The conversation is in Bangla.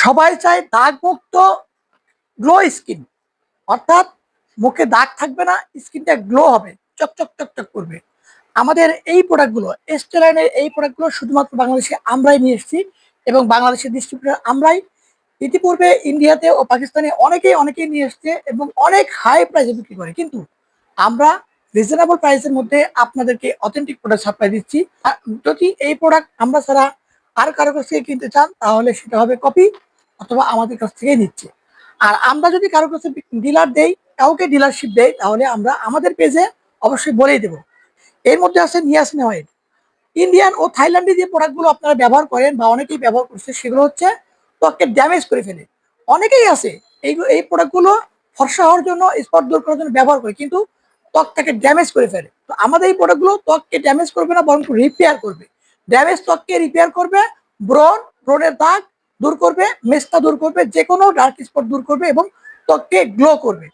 সবাই চায় দাগমুক্ত গ্লো স্কিন, অর্থাৎ মুখে দাগ থাকবে না, স্কিনটা গ্লো হবে, চকচক চকচক করবে। আমাদের এই প্রোডাক্টগুলো, স্টেলাইনের এই প্রোডাক্টগুলো শুধুমাত্র বাংলাদেশে আমরাই নিয়ে এসেছি এবং বাংলাদেশের ডিস্ট্রিবিউটর আমরাই। ইতিপূর্বে ইন্ডিয়াতে ও পাকিস্তানে অনেকেই নিয়ে এসছে এবং অনেক হাই প্রাইসে বিক্রি করে, কিন্তু আমরা রিজনেবল প্রাইসের মধ্যে আপনাদেরকে অথেন্টিক প্রোডাক্ট সাপ্লাই দিচ্ছি। আর যদি এই প্রোডাক্ট আমরা ছাড়া আর কারো কাছ থেকে কিনতে চান তাহলে সেটা হবে কপি অথবা আমাদের কাছ থেকে নিচ্ছে। আর আমরা যদি কারো কাছে ডিলার দেই, কাউকে ডিলারশিপ দেই, তাহলে আমরা আমাদের পেজে অবশ্যই বলেই দেবো। এর মধ্যে আছে নিয়াসিনামাইড। ইন্ডিয়ান ও থাইল্যান্ডে যে প্রোডাক্টগুলো আপনারা ব্যবহার করেন বা অনেকেই ব্যবহার করছে, সেগুলো হচ্ছে ত্বককে ড্যামেজ করে ফেলে। অনেকেই আছে এই প্রোডাক্টগুলো ফর্সা হওয়ার জন্য, স্পট দূর করার জন্য ব্যবহার করে, কিন্তু ত্বকটাকে ড্যামেজ করে ফেলে। তো আমাদের এই প্রোডাক্টগুলো ত্বককে ড্যামেজ করবে না, বরং রিপেয়ার করবে। ড্যামেজ ত্বককে রিপেয়ার করবে, ব্রণের দাগ দূর করবে, মেস্তা দূর করবে, যে কোনো ডার্ক স্পট দূর করবে এবং ত্বককে গ্লো করবে।